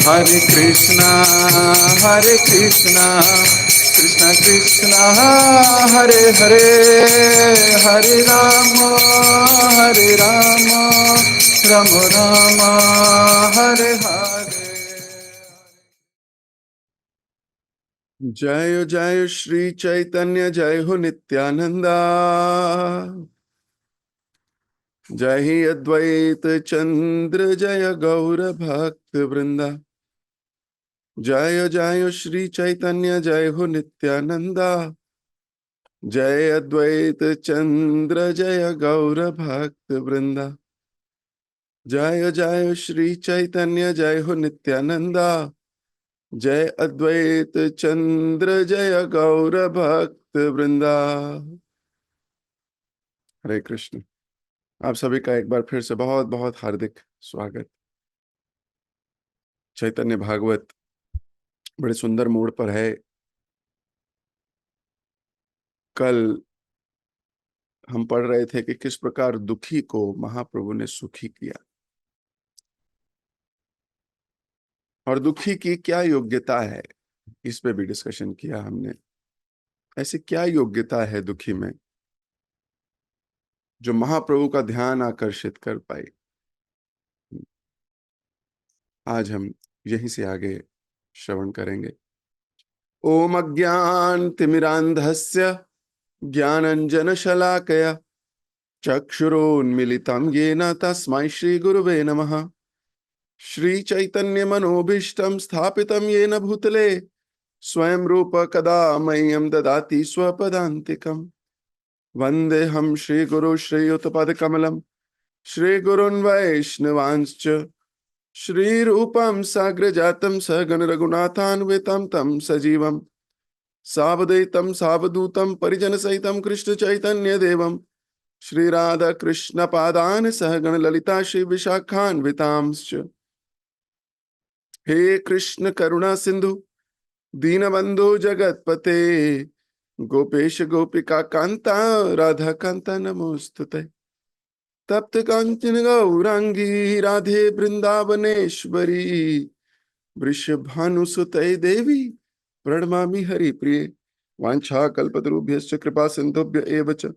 Hare Krishna, Hare Krishna, Krishna Krishna, Hare Hare, Hare Rama, Hare Rama, Rama Rama, Hare Hare. जय जय श्री चैतन्य, जय हो नित्यानंदा, जय ही अद्वैत चंद्र, जय गौर भक्त वृंदा। जय जय श्री चैतन्य, जय हो नित्यानंदा, जय अद्वैत चंद्र, जय गौर भक्त वृंदा। जय जय श्री चैतन्य, जय हो नित्यानंदा, जय अद्वैत चंद्र, जय गौर भक्त वृंदा। हरे कृष्ण। आप सभी का एक बार फिर से बहुत बहुत हार्दिक स्वागत। चैतन्य भागवत बड़े सुंदर मोड़ पर है। कल हम पढ़ रहे थे कि किस प्रकार दुखी को महाप्रभु ने सुखी किया और दुखी की क्या योग्यता है, इस पे भी डिस्कशन किया हमने। ऐसी क्या योग्यता है दुखी में जो महाप्रभु का ध्यान आकर्षित कर पाई। आज हम यहीं से आगे श्रवण करेंगे। ओम अज्ञान तिमिरांधस्य ज्ञानंजन शलाकया चक्षुरोन्मिलितं येन तस्मै श्री गुरुवे नमः। श्री चैतन्य मनोभीष्टं स्थापितं येन भूतले स्वयं रूप कदा मह्यं ददाति स्वपदान्तिकम्। वन्देऽहं श्रीगुरु श्रीयुतपदकमलं श्रीगुरुन् वैष्णवांश्च श्रीरूपं साग्रजातं सगण रघुनाथान्वितं तं सजीवं सावधूतं सावधूतं परिजनसहितं कृष्ण चैतन्य देवं श्री राधा कृष्ण पादान सहगण ललिता श्री विशाखान्वितांश्च। हे कृष्ण करुणा सिंधु दीनबंधु जगतपते गोपेश गोपिका कांता राधा कांता नमोस्तुते। तप्त कांचन गौरांगी राधे वृंदावनेश्वरी वृषभानुसुते देवी प्रणमामि हरिप्रिये। वाञ्छा कल्पतरुभ्यश्च कृपा सिन्धुभ्य एव च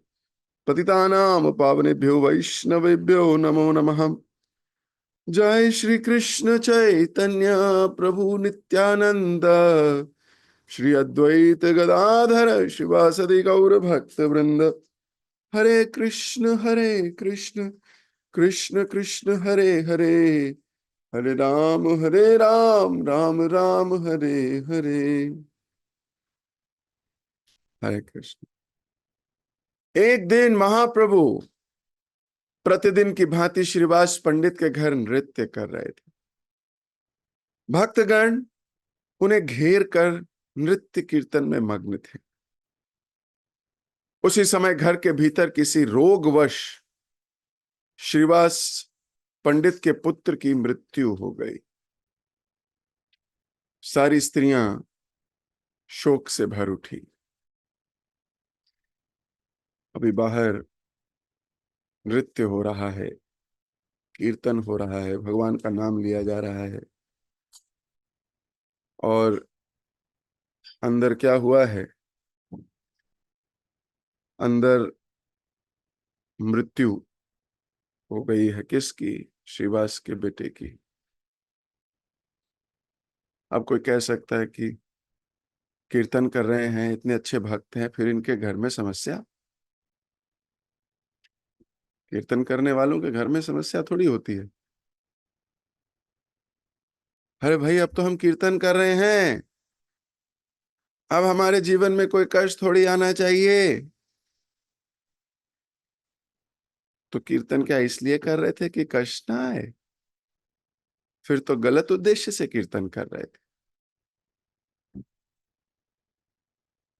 पतितानां पावनेभ्यो वैष्णवेभ्यो नमो नमः। जय श्री कृष्ण चैतन्य प्रभु नित्यानंद श्री अद्वैत गदाधर शिवासदि गौर भक्त वृंद। हरे कृष्ण कृष्ण कृष्ण हरे हरे, हरे राम राम राम हरे हरे। हरे कृष्ण। एक दिन महाप्रभु प्रतिदिन की भांति श्रीवास पंडित के घर नृत्य कर रहे थे। भक्तगण उन्हें घेर कर नृत्य कीर्तन में मग्न थे। उसी समय घर के भीतर किसी रोगवश श्रीवास पंडित के पुत्र की मृत्यु हो गई। सारी स्त्रियां शोक से भर उठी। अभी बाहर नृत्य हो रहा है, कीर्तन हो रहा है, भगवान का नाम लिया जा रहा है, और अंदर क्या हुआ है? अंदर मृत्यु हो गई है। किसकी? श्रीवास के बेटे की। अब कोई कह सकता है कि कीर्तन कर रहे हैं, इतने अच्छे भक्त हैं, फिर इनके घर में समस्या? कीर्तन करने वालों के घर में समस्या थोड़ी होती है। अरे भाई, अब तो हम कीर्तन कर रहे हैं, अब हमारे जीवन में कोई कष्ट थोड़ी आना चाहिए। तो कीर्तन क्या इसलिए कर रहे थे कि कष्ट ना आए? फिर तो गलत उद्देश्य से कीर्तन कर रहे थे।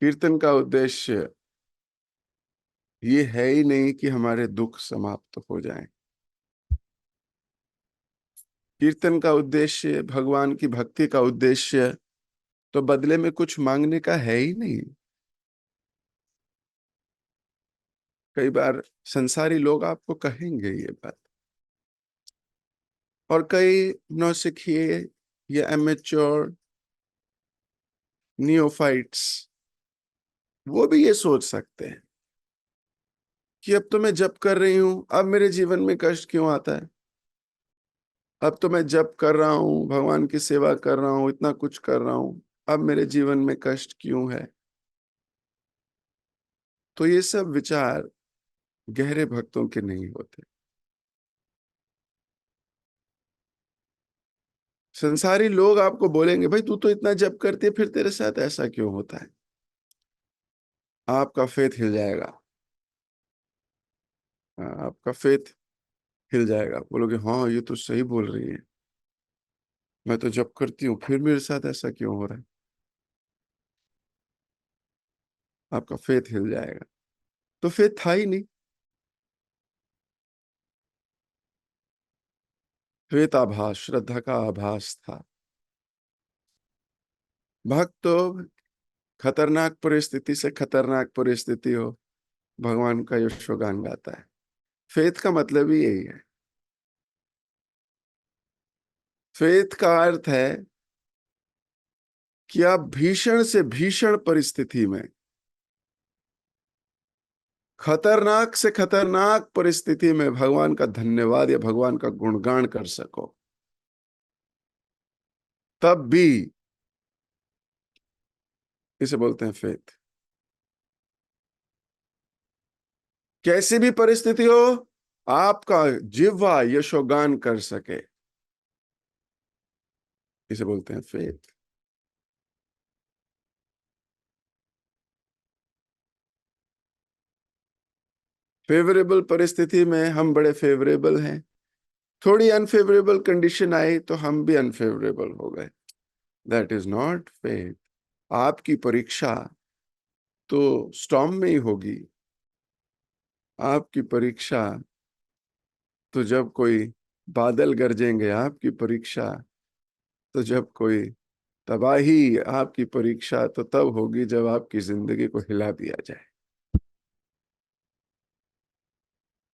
कीर्तन का उद्देश्य ये है ही नहीं कि हमारे दुख समाप्त हो जाएं। कीर्तन का उद्देश्य, भगवान की भक्ति का उद्देश्य तो बदले में कुछ मांगने का है ही नहीं। कई बार संसारी लोग आपको कहेंगे ये बात, और कई नौसिखिए या एमेच्योर नियोफाइट्स, वो भी ये सोच सकते हैं कि अब तो मैं जप कर रही हूं, अब मेरे जीवन में कष्ट क्यों आता है? अब तो मैं जप कर रहा हूं, भगवान की सेवा कर रहा हूं, इतना कुछ कर रहा हूं, अब मेरे जीवन में कष्ट क्यों है? तो ये सब विचार गहरे भक्तों के नहीं होते। संसारी लोग आपको बोलेंगे, भाई तू तो इतना जप करती है, फिर तेरे साथ ऐसा क्यों होता है? आपका फेथ हिल जाएगा। आपका फेथ हिल जाएगा, बोलोगे हाँ ये तो सही बोल रही है, मैं तो जप करती हूँ, फिर मेरे साथ ऐसा क्यों हो रहा है? आपका फेथ हिल जाएगा। तो फेथ था ही नहीं, फेथ आभास, श्रद्धा का आभास था। भक्त तो खतरनाक परिस्थिति से खतरनाक परिस्थिति हो, भगवान का यशोगान गाता है। फेथ का मतलब ही यही है। फेथ का अर्थ है कि आप भीषण से भीषण परिस्थिति में, खतरनाक से खतरनाक परिस्थिति में भगवान का धन्यवाद या भगवान का गुणगान कर सको, तब भी इसे बोलते हैं फेथ। कैसी भी परिस्थिति हो, आपका जिह्वा यशोगान कर सके, इसे बोलते हैं फेथ। फेवरेबल परिस्थिति में हम बड़े फेवरेबल हैं, थोड़ी अनफेवरेबल कंडीशन आई तो हम भी अनफेवरेबल हो गए। That is not faith. आपकी परीक्षा तो स्टॉर्म में ही होगी। आपकी परीक्षा तो जब कोई बादल गरजेंगे, आपकी परीक्षा तो जब कोई तबाही, आपकी परीक्षा तो तब होगी जब आपकी जिंदगी को हिला दिया जाए।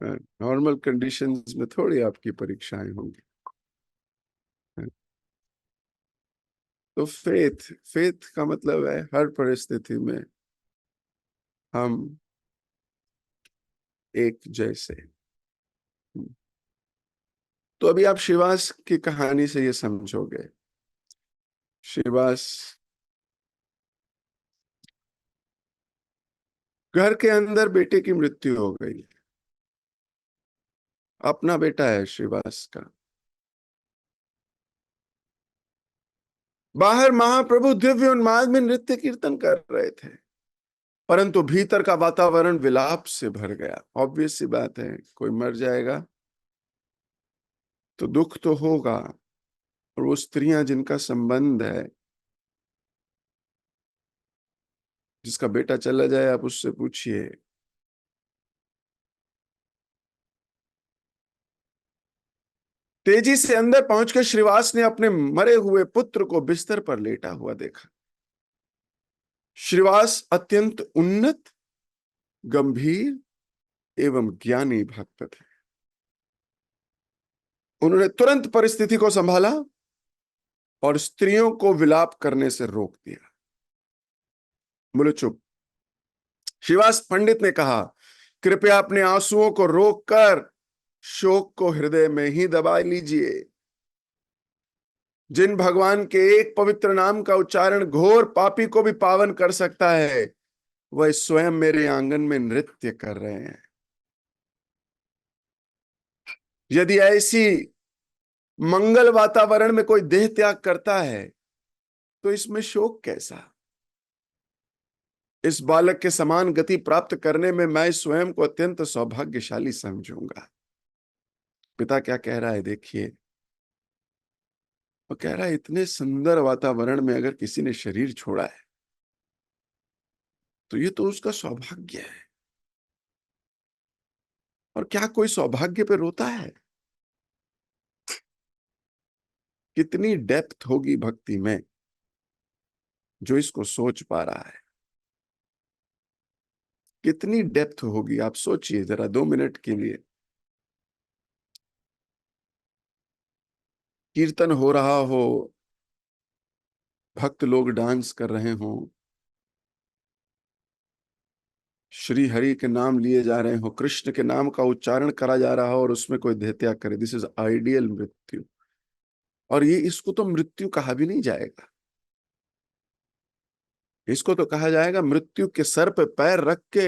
नॉर्मल कंडीशंस में थोड़ी आपकी परीक्षाएं होंगी। तो फेथ, फेथ का मतलब है हर परिस्थिति में हम एक जैसे। तो अभी आप श्रीवास की कहानी से ये समझोगे। श्रीवास घर के अंदर बेटे की मृत्यु हो गई, अपना बेटा है श्रीवास का। बाहर महाप्रभु दिव्य उन्माद में नृत्य कीर्तन कर रहे थे, परंतु भीतर का वातावरण विलाप से भर गया। ऑब्वियस सी बात है, कोई मर जाएगा तो दुख तो होगा। और वो स्त्रियां जिनका संबंध है, जिसका बेटा चला जाए, आप उससे पूछिए। तेजी से अंदर पहुंचकर श्रीवास ने अपने मरे हुए पुत्र को बिस्तर पर लेटा हुआ देखा। श्रीवास अत्यंत उन्नत, गंभीर एवं ज्ञानी भक्त थे। उन्होंने तुरंत परिस्थिति को संभाला और स्त्रियों को विलाप करने से रोक दिया। बोले चुप। श्रीवास पंडित ने कहा, कृपया अपने आंसुओं को रोककर शोक को हृदय में ही दबा लीजिए। जिन भगवान के एक पवित्र नाम का उच्चारण घोर पापी को भी पावन कर सकता है, वह स्वयं मेरे आंगन में नृत्य कर रहे हैं। यदि ऐसी मंगल वातावरण में कोई देह त्याग करता है तो इसमें शोक कैसा? इस बालक के समान गति प्राप्त करने में मैं स्वयं को अत्यंत सौभाग्यशाली समझूंगा। पिता क्या कह रहा है देखिए। वो कह रहा है, इतने सुंदर वातावरण में अगर किसी ने शरीर छोड़ा है तो ये तो उसका सौभाग्य है। और क्या कोई सौभाग्य पे रोता है? कितनी डेप्थ होगी भक्ति में जो इसको सोच पा रहा है। कितनी डेप्थ होगी, आप सोचिए जरा 2 मिनट के लिए। कीर्तन हो रहा हो, भक्त लोग डांस कर रहे हों, श्री हरि के नाम लिए जा रहे हो, कृष्ण के नाम का उच्चारण करा जा रहा हो और उसमें कोई देहत्याग करे, दिस इज आइडियल मृत्यु। और ये इसको तो मृत्यु कहा भी नहीं जाएगा, इसको तो कहा जाएगा मृत्यु के सर पे पैर रख के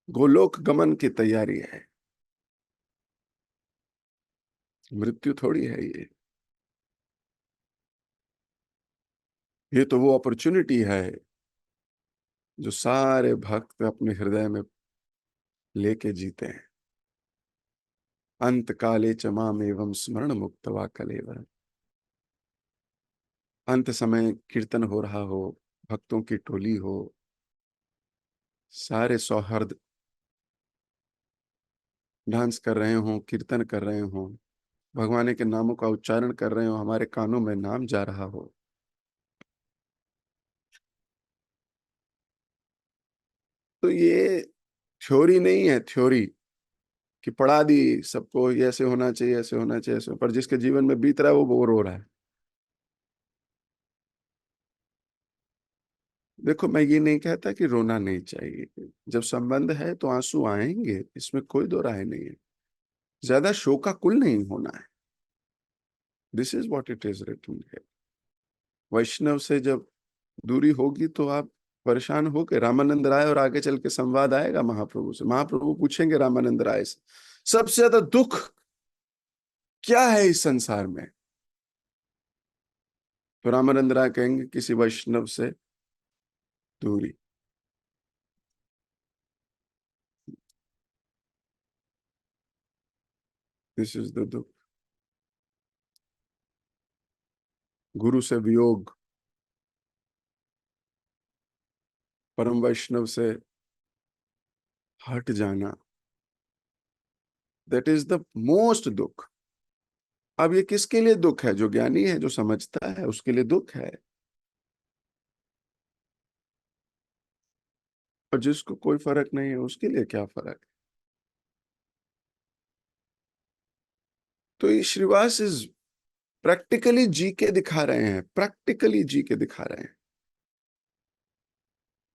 गोलोक गमन की तैयारी है। मृत्यु थोड़ी है ये तो वो अपॉर्चुनिटी है जो सारे भक्त अपने हृदय में लेके जीते हैं। अंत काले च माम एवं स्मरण मुक्तवा कलेवर। अंत समय कीर्तन हो रहा हो, भक्तों की टोली हो, सारे सौहर्द डांस कर रहे हों, कीर्तन कर रहे हों, भगवान के नामों का उच्चारण कर रहे हो, हमारे कानों में नाम जा रहा हो, तो ये थ्योरी नहीं है, थ्योरी कि पढ़ा दी सबको ये ऐसे होना चाहिए, ऐसे होना चाहिए, ऐसे, पर जिसके जीवन में बीत रहा है वो रो रहा है। देखो, मैं ये नहीं कहता कि रोना नहीं चाहिए, जब संबंध है तो आंसू आएंगे, इसमें कोई दो राय नहीं है। ज्यादा शोकाकुल नहीं होना है, this is what it is written है। वैष्णव से जब दूरी होगी तो आप परेशान हो के रामानंद राय, और आगे चल के संवाद आएगा महाप्रभु से, महाप्रभु पूछेंगे रामानंद राय से सबसे ज्यादा दुख क्या है इस संसार में, तो रामानंद राय कहेंगे किसी वैष्णव से दूरी। दिस इज द दुख, गुरु से वियोग, परम वैष्णव से हट जाना, दैट इज द मोस्ट दुख। अब ये किसके लिए दुख है? जो ज्ञानी है, जो समझता है, उसके लिए दुख है। और जिसको कोई फर्क नहीं है उसके लिए क्या फर्क है? तो ये श्रीवास इज प्रैक्टिकली जी के दिखा रहे हैं, प्रैक्टिकली जी के दिखा रहे हैं।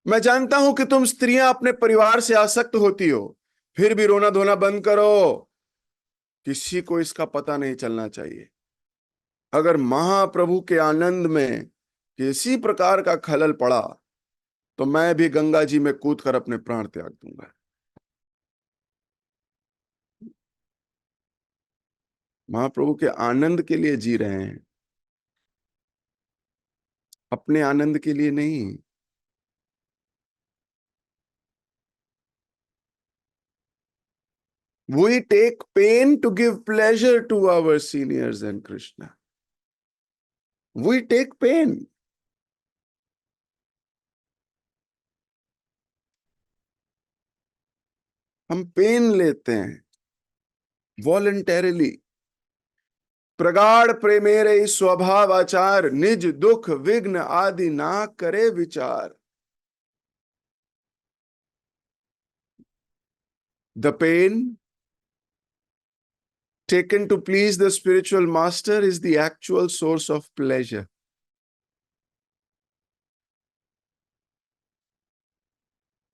मैं जानता हूं कि तुम स्त्रियां अपने परिवार से आसक्त होती हो, फिर भी रोना धोना बंद करो, किसी को इसका पता नहीं चलना चाहिए। अगर महाप्रभु के आनंद में किसी प्रकार का खलल पड़ा तो मैं भी गंगा जी में कूद कर अपने प्राण त्याग दूंगा। महाप्रभु के आनंद के लिए जी रहे हैं, अपने आनंद के लिए नहीं। We take pain to give pleasure to our seniors and Krishna. We take pain. हम पेन लेते हैं वॉलंटरीली। प्रगाढ़ प्रेमेरे स्वभाव आचार, निज दुख विघ्न आदि ना करे विचार। The pain taken to please the spiritual master is the actual source of pleasure.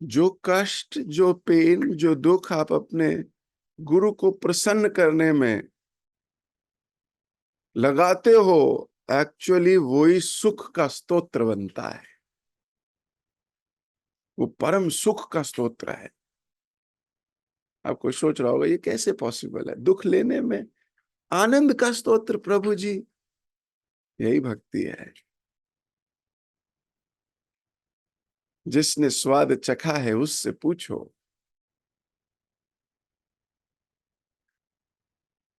जो कष्ट, जो पेन, जो दुख आप अपने गुरु को प्रसन्न करने में लगाते हो, एक्चुअली वही सुख का स्तोत्र बनता है, वो परम सुख का स्तोत्र है। आपको सोच रहा होगा ये कैसे पॉसिबल है, दुख लेने में आनंद का स्तोत्र प्रभु जी, यही भक्ति है। जिसने स्वाद चखा है उससे पूछो,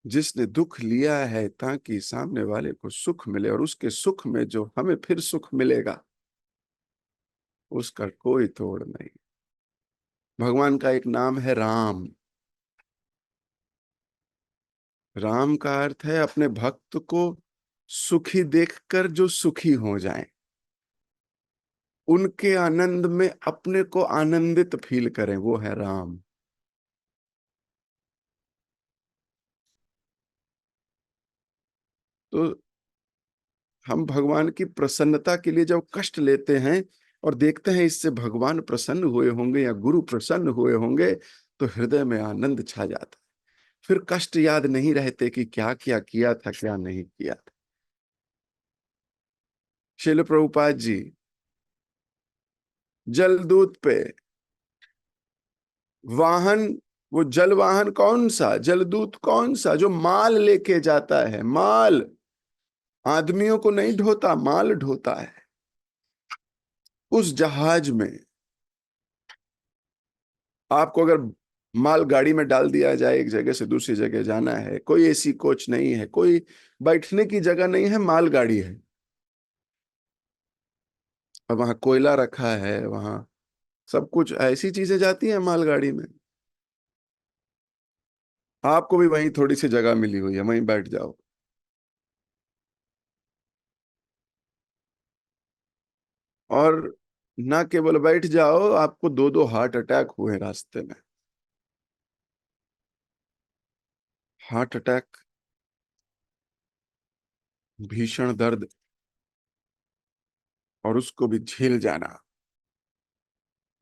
जिसने दुख लिया है ताकि सामने वाले को सुख मिले, और उसके सुख में जो हमें फिर सुख मिलेगा उसका कोई तोड़ नहीं। भगवान का एक नाम है राम। राम का अर्थ है अपने भक्त को सुखी देखकर जो सुखी हो जाए, उनके आनंद में अपने को आनंदित फील करें, वो है राम। तो हम भगवान की प्रसन्नता के लिए जब कष्ट लेते हैं और देखते हैं इससे भगवान प्रसन्न हुए होंगे या गुरु प्रसन्न हुए होंगे, तो हृदय में आनंद छा जाता है। फिर कष्ट याद नहीं रहते कि क्या क्या किया था, क्या नहीं किया था। शिल प्रभुपाद जी जलदूत पे वाहन, वो जल वाहन कौन सा, जलदूत कौन सा, जो माल लेके जाता है, माल, आदमियों को नहीं ढोता, माल ढोता है। उस जहाज में आपको अगर माल गाड़ी में डाल दिया जाए, एक जगह से दूसरी जगह जाना है, कोई एसी कोच नहीं है, कोई बैठने की जगह नहीं है, माल गाड़ी है। अब वहां कोयला रखा है, वहां सब कुछ, ऐसी चीजें जाती हैं मालगाड़ी में। आपको भी वहीं थोड़ी सी जगह मिली हुई है, वहीं बैठ जाओ। और ना केवल बैठ जाओ, आपको दो दो हार्ट अटैक हुए रास्ते में। हार्ट अटैक, भीषण दर्द, और उसको भी झेल जाना।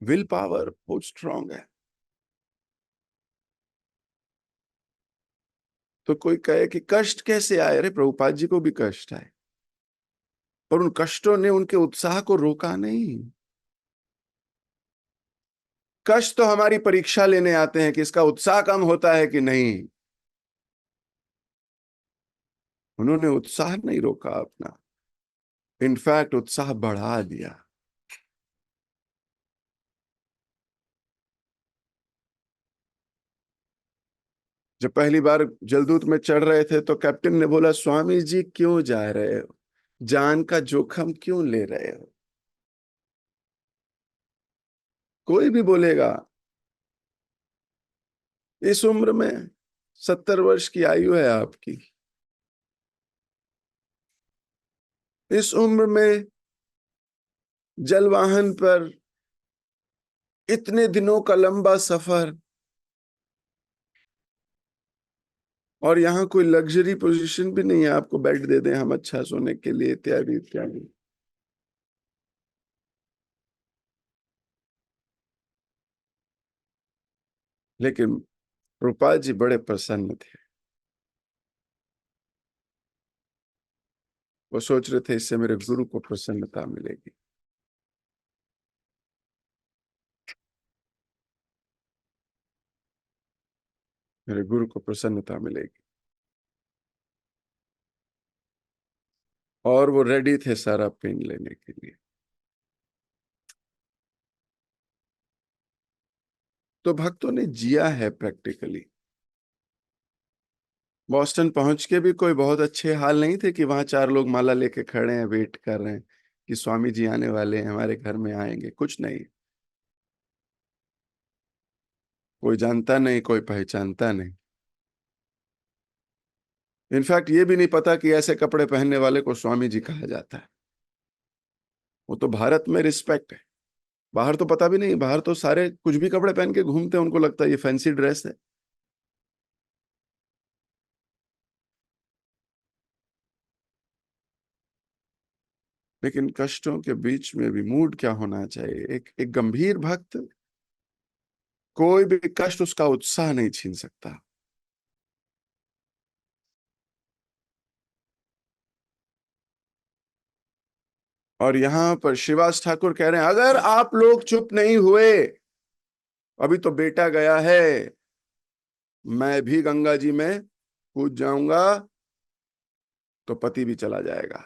विल पावर बहुत स्ट्रांग है। तो कोई कहे कि कष्ट कैसे आए, अरे प्रभुपाद जी को भी कष्ट आए, पर उन कष्टों ने उनके उत्साह को रोका नहीं। कष्ट तो हमारी परीक्षा लेने आते हैं कि इसका उत्साह कम होता है कि नहीं। उन्होंने उत्साह नहीं रोका अपना, इनफैक्ट उत्साह बढ़ा दिया। जब पहली बार जलदूत में चढ़ रहे थे तो कैप्टन ने बोला, स्वामी जी क्यों जा रहे हो, जान का जोखम क्यों ले रहे हो। कोई भी बोलेगा, इस उम्र में, 70 वर्ष की आयु है आपकी, इस उम्र में जलवाहन पर इतने दिनों का लंबा सफर, और यहाँ कोई लग्जरी पोजीशन भी नहीं है, आपको बेड दे दें हम अच्छा सोने के लिए, इत्यादि इत्यादि। लेकिन रूपा जी बड़े प्रसन्न थे। वो सोच रहे थे इससे मेरे गुरु को प्रसन्नता मिलेगी। मेरे गुरु को प्रसन्नता मिलेगी। और वो रेडी थे सारा पेन लेने के लिए। तो भक्तों ने जिया है प्रैक्टिकली। बॉस्टन पहुंच के भी कोई बहुत अच्छे हाल नहीं थे कि वहां 4 लोग माला लेके खड़े हैं, वेट कर रहे हैं कि स्वामी जी आने वाले हैं, हमारे घर में आएंगे, कुछ नहीं। कोई जानता नहीं, कोई पहचानता नहीं। इनफैक्ट ये भी नहीं पता कि ऐसे कपड़े पहनने वाले को स्वामी जी कहा जाता है। वो तो भारत में रिस्पेक्ट है, बाहर तो पता भी नहीं। बाहर तो सारे कुछ भी कपड़े पहन के घूमते हैं, उनको लगता है ये फैंसी ड्रेस है। लेकिन कष्टों के बीच में भी मूड क्या होना चाहिए, एक गंभीर भक्त, कोई भी कष्ट उसका उत्साह नहीं छीन सकता। और यहां पर शिवास ठाकुर कह रहे हैं, अगर आप लोग चुप नहीं हुए, अभी तो बेटा गया है, मैं भी गंगा जी में कूद जाऊंगा तो पति भी चला जाएगा।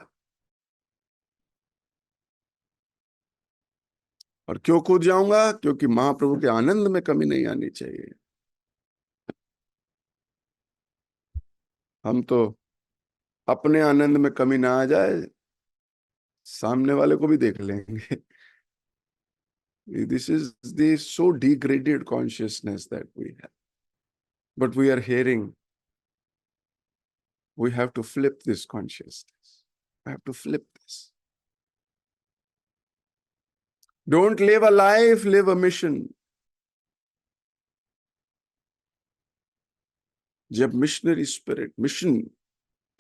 और क्यों कूद जाऊंगा, क्योंकि महाप्रभु के आनंद में कमी नहीं आनी चाहिए। हम तो अपने आनंद में कमी ना आ जाए, सामने वाले को भी देख लेंगे। This is the so degraded consciousness that we have. But we are hearing, we have to flip this consciousness. We have to flip this. Don't live a life, live a mission. जब missionary spirit, mission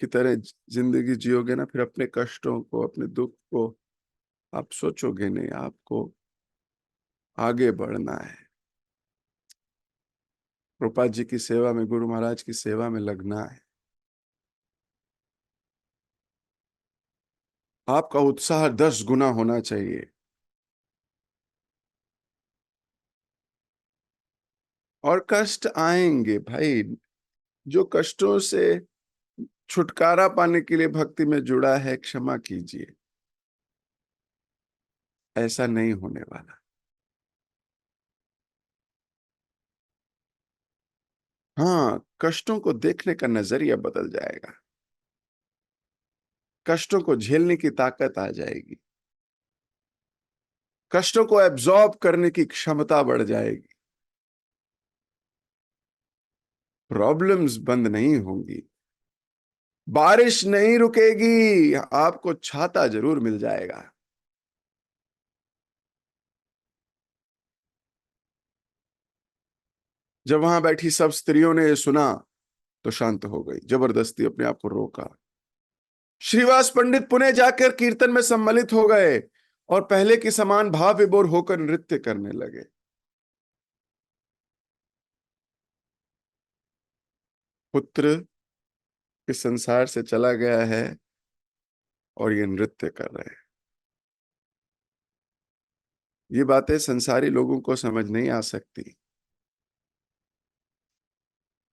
की तरह जिंदगी जियोगे ना, फिर अपने कष्टों को, अपने दुख को आप सोचोगे नहीं। आपको आगे बढ़ना है, प्रभुपाद जी की सेवा में, गुरु महाराज की सेवा में लगना है। आपका उत्साह 10 गुना होना चाहिए। और कष्ट आएंगे भाई। जो कष्टों से छुटकारा पाने के लिए भक्ति में जुड़ा है, क्षमा कीजिए, ऐसा नहीं होने वाला। हाँ, कष्टों को देखने का नजरिया बदल जाएगा, कष्टों को झेलने की ताकत आ जाएगी, कष्टों को एब्जॉर्ब करने की क्षमता बढ़ जाएगी। प्रॉब्लम्स बंद नहीं होंगी, बारिश नहीं रुकेगी, आपको छाता जरूर मिल जाएगा। जब वहां बैठी सब स्त्रियों ने सुना तो शांत हो गई, जबरदस्ती अपने आप को रोका। श्रीवास पंडित पुणे जाकर कीर्तन में सम्मिलित हो गए और पहले की समान भाव विभोर होकर नृत्य करने लगे। पुत्र इस संसार से चला गया है और ये नृत्य कर रहे हैं। ये बातें संसारी लोगों को समझ नहीं आ सकती।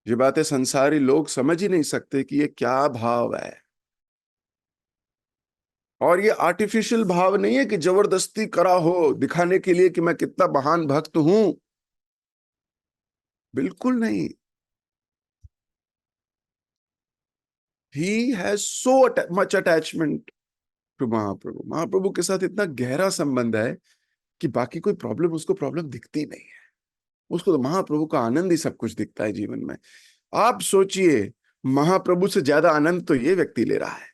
ये बातें संसारी लोग समझ ही नहीं सकते कि ये क्या भाव है। और ये आर्टिफिशियल भाव नहीं है कि जबरदस्ती करा हो दिखाने के लिए कि मैं कितना महान भक्त हूं। बिल्कुल नहीं। He has so much attachment to Mahaprabhu. Mahaprabhu के साथ इतना गहरा संबंध है कि बाकी कोई प्रॉब्लम उसको प्रॉब्लम दिखती नहीं है। उसको तो महाप्रभु का आनंद ही सब कुछ दिखता है जीवन में। आप सोचिए, महाप्रभु से ज्यादा आनंद तो ये व्यक्ति ले रहा है।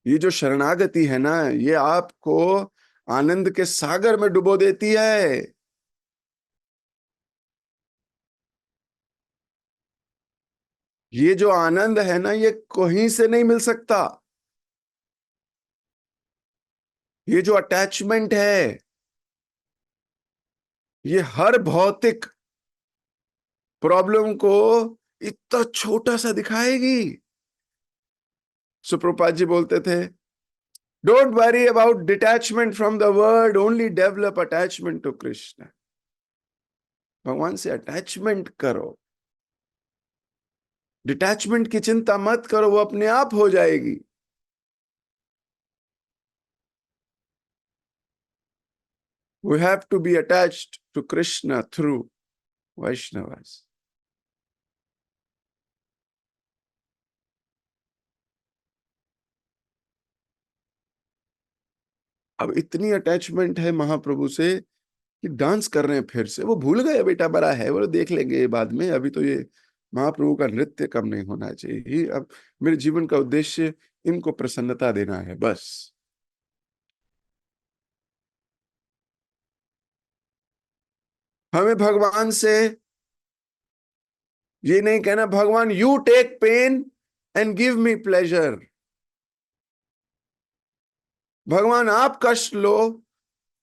ये जो शरणागति है ना, ये आपको आनंद के सागर में डुबो देती है। ये जो आनंद है ना, ये कहीं से नहीं मिल सकता। ये जो अटैचमेंट है, ये हर भौतिक प्रॉब्लम को इतना छोटा सा दिखाएगी। सुप्रपाद जी बोलते थे, don't worry about detachment from the world, only develop attachment to Krishna. भगवान से अटैचमेंट करो, डिटैचमेंट की चिंता मत करो, वो अपने आप हो जाएगी। We have to be attached to Krishna through Vaishnavas. अब इतनी अटैचमेंट है महाप्रभु से कि डांस कर रहे हैं फिर से। वो भूल गए बेटा बड़ा है, वो देख लेंगे बाद में, अभी तो ये महाप्रभु का नृत्य कम नहीं होना चाहिए। अब मेरे जीवन का उद्देश्य इनको प्रसन्नता देना है बस। हमें भगवान से ये नहीं कहना, भगवान you take pain and give me pleasure. भगवान आप कष्ट लो,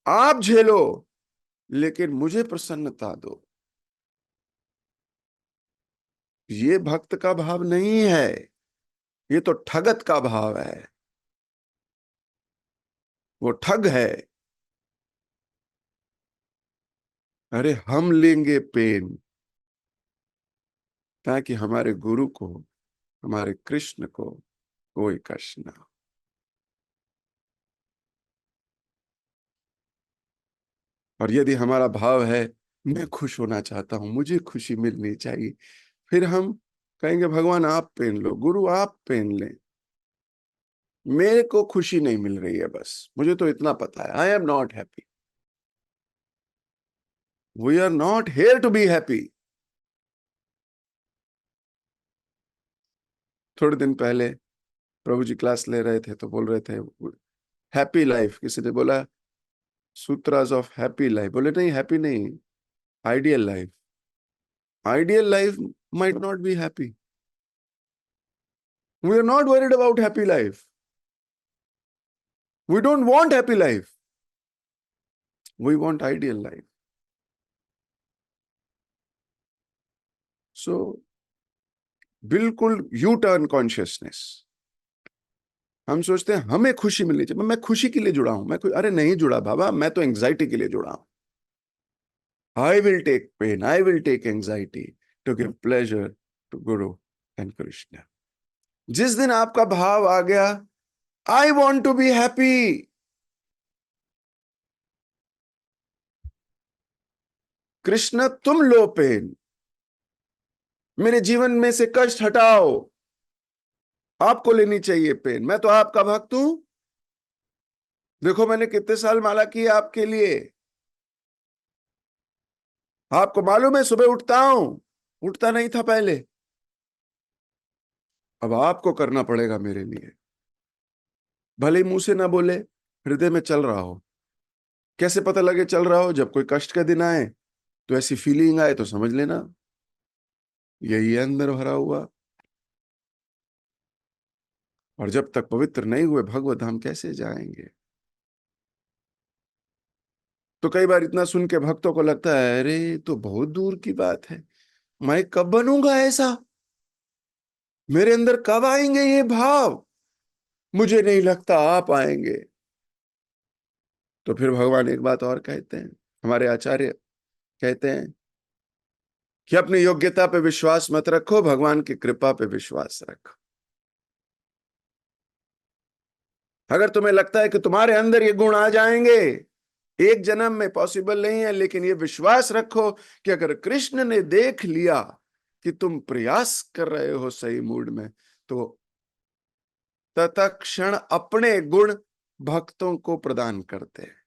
आप झेलो, लेकिन मुझे प्रसन्नता दो। ये भक्त का भाव नहीं है, ये तो ठगत का भाव है। वो ठग है। अरे हम लेंगे पेन ताकि हमारे गुरु को, हमारे कृष्ण को कोई कष्ट ना हो। और यदि हमारा भाव है, मैं खुश होना चाहता हूं, मुझे खुशी मिलनी चाहिए, फिर हम कहेंगे भगवान आप पेन लो, गुरु आप पेन लें, मेरे को खुशी नहीं मिल रही है, बस मुझे तो इतना पता है, I am not happy. We are not here to be happy. थोड़े दिन पहले प्रभु जी क्लास ले रहे थे तो बोल रहे थे हैप्पी लाइफ। किसी ने बोला सूत्रास ऑफ हैप्पी लाइफ, बोले नहीं हैप्पी नहीं, ideal life. Ideal life might not be happy. We are not worried about happy life. We don't want happy life. We want ideal life. So बिल्कुल U turn consciousness. हम सोचते हैं हमें खुशी मिलनी चाहिए, मैं खुशी के लिए जुड़ा हूं, मैं अरे नहीं जुड़ा बाबा, मैं तो एंग्जाइटी के लिए जुड़ा हूं। I will take pain, I will take anxiety to give pleasure to Guru and Krishna. जिस दिन आपका भाव आ गया, I want to be happy, Krishna तुम लो पेन, मेरे जीवन में से कष्ट हटाओ, आपको लेनी चाहिए पेन, मैं तो आपका भक्त हूं, देखो मैंने कितने साल माला की आपके लिए, आपको मालूम है सुबह उठता हूं, उठता नहीं था पहले, अब आपको करना पड़ेगा मेरे लिए। भले ही मुंह से ना बोले, हृदय में चल रहा हो। कैसे पता लगे चल रहा हो? जब कोई कष्ट का दिन आए तो ऐसी फीलिंग आए तो समझ लेना यही है अंदर भरा हुआ। और जब तक पवित्र नहीं हुए भगवत धाम कैसे जाएंगे? तो कई बार इतना सुन के भक्तों को लगता है अरे तो बहुत दूर की बात है, मैं कब बनूंगा ऐसा, मेरे अंदर कब आएंगे ये भाव? मुझे नहीं लगता आप आएंगे। तो फिर भगवान एक बात और कहते हैं, हमारे आचार्य कहते हैं कि अपनी योग्यता पे विश्वास मत रखो, भगवान की कृपा पे विश्वास रखो। अगर तुम्हें लगता है कि तुम्हारे अंदर ये गुण आ जाएंगे, एक जन्म में पॉसिबल नहीं है, लेकिन ये विश्वास रखो कि अगर कृष्ण ने देख लिया कि तुम प्रयास कर रहे हो सही मूड में, तो तत्क्षण अपने गुण भक्तों को प्रदान करते हैं।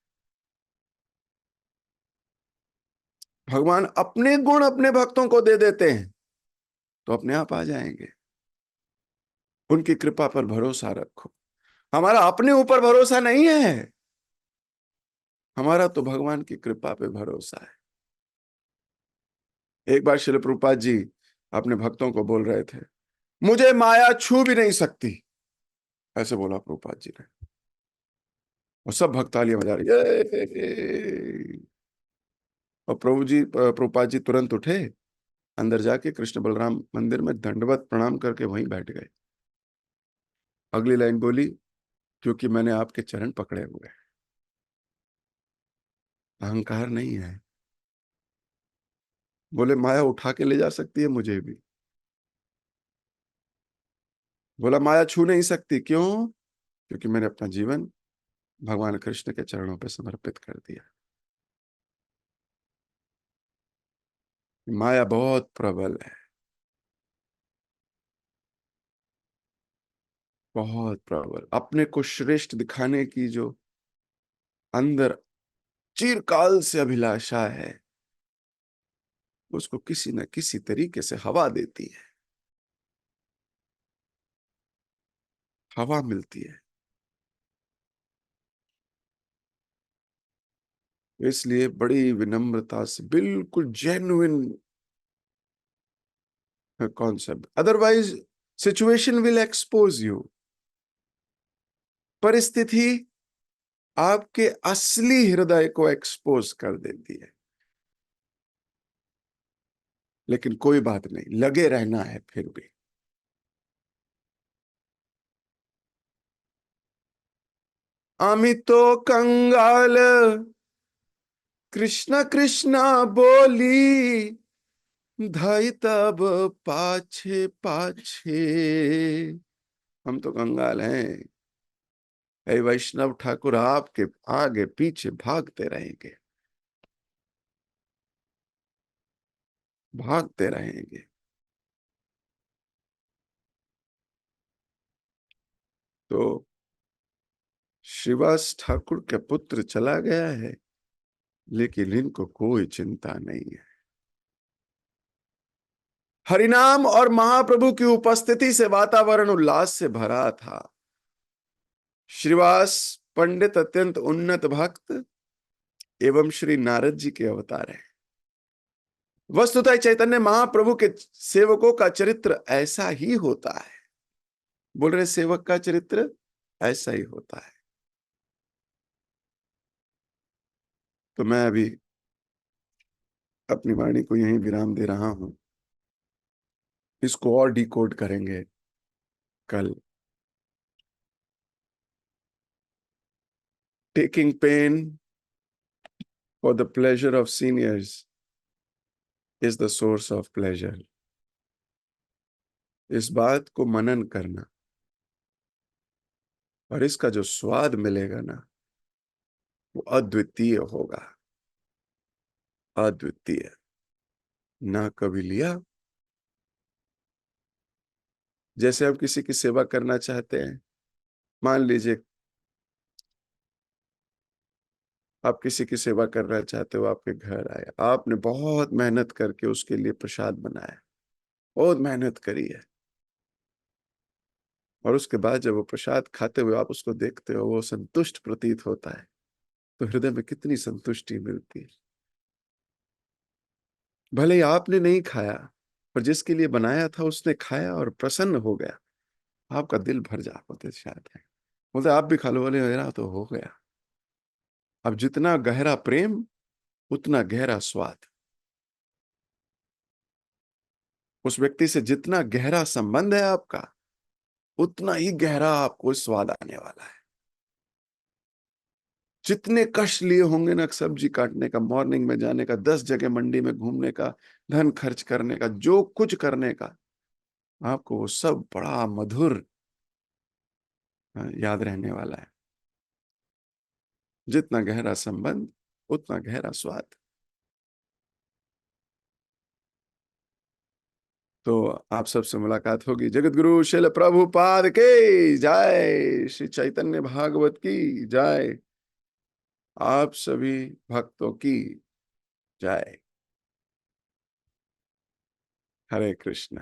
भगवान अपने गुण अपने भक्तों को दे देते हैं तो अपने आप आ जाएंगे। उनकी कृपा पर भरोसा रखो। हमारा अपने ऊपर भरोसा नहीं है, हमारा तो भगवान की कृपा पे भरोसा है। एक बार श्रील प्रभुपाद जी अपने भक्तों को बोल रहे थे, मुझे माया छू भी नहीं सकती, ऐसे बोला प्रभुपाद जी ने। और सब भक्त तालियां बजा रहे। और प्रभुपाद जी तुरंत उठे, अंदर जाके कृष्ण बलराम मंदिर में दंडवत प्रणाम करके वहीं बैठ गए। अगली लाइन बोली, क्योंकि मैंने आपके चरण पकड़े हुए हैं। अहंकार नहीं है। बोले माया उठा के ले जा सकती है मुझे भी। बोला माया छू नहीं सकती, क्यों? क्योंकि मैंने अपना जीवन भगवान कृष्ण के चरणों पर समर्पित कर दिया। माया बहुत प्रबल है, बहुत प्रबल। अपने को श्रेष्ठ दिखाने की जो अंदर चिरकाल से अभिलाषा है, उसको किसी न किसी तरीके से हवा देती है, हवा मिलती है। इसलिए बड़ी विनम्रता से, बिल्कुल genuine concept, otherwise situation will expose you. परिस्थिति आपके असली हृदय को एक्सपोज कर देती है। लेकिन कोई बात नहीं, लगे रहना है फिर भी। अमितो कंगाल कृष्णा कृष्णा बोली, धाई तब पाछे पाछे। हम तो कंगाल हैं, हे वैष्णव ठाकुर आपके आगे पीछे भागते रहेंगे, भागते रहेंगे। तो श्रीवास ठाकुर के पुत्र चला गया है, लेकिन इनको कोई चिंता नहीं है। हरिनाम और महाप्रभु की उपस्थिति से वातावरण उल्लास से भरा था। श्रीवास पंडित अत्यंत उन्नत भक्त एवं श्री नारद जी के अवतार है। वस्तुतः चैतन्य महाप्रभु के सेवकों का चरित्र ऐसा ही होता है। बोल रहे सेवक का चरित्र ऐसा ही होता है। तो मैं अभी अपनी वाणी को यहीं विराम दे रहा हूं। इसको और डिकोड करेंगे कल। Taking pain for the pleasure of seniors is the source of pleasure. इस बात को मनन करना और इसका जो स्वाद मिलेगा ना, वो अद्वितीय होगा। अद्वितीय। ना कभी लिया। जैसे आप किसी की सेवा करना चाहते हैं, मान लीजिए आप किसी की सेवा करना चाहते हो, आपके घर आए, आपने बहुत मेहनत करके उसके लिए प्रसाद बनाया, बहुत मेहनत करी है, और उसके बाद जब वो प्रसाद खाते हुए आप उसको देखते हो, वो संतुष्ट प्रतीत होता है, तो हृदय में कितनी संतुष्टि मिलती है। भले ही आपने नहीं खाया, पर जिसके लिए बनाया था उसने खाया और प्रसन्न हो गया, आपका दिल भर जा होते शायद है। बोलते आप भी खा लो, बोले मेरा तो हो गया। अब जितना गहरा प्रेम उतना गहरा स्वाद। उस व्यक्ति से जितना गहरा संबंध है आपका, उतना ही गहरा आपको स्वाद आने वाला है। जितने कष्ट लिए होंगे ना, सब्जी काटने का, मॉर्निंग में जाने का, 10 जगह मंडी में घूमने का, धन खर्च करने का, जो कुछ करने का, आपको वो सब बड़ा मधुर याद रहने वाला है। जितना गहरा संबंध उतना गहरा स्वाद। तो आप सबसे मुलाकात होगी। जगत गुरु शिल प्रभुपाद के जय। श्री चैतन्य भागवत की जय। आप सभी भक्तों की जय। हरे कृष्ण।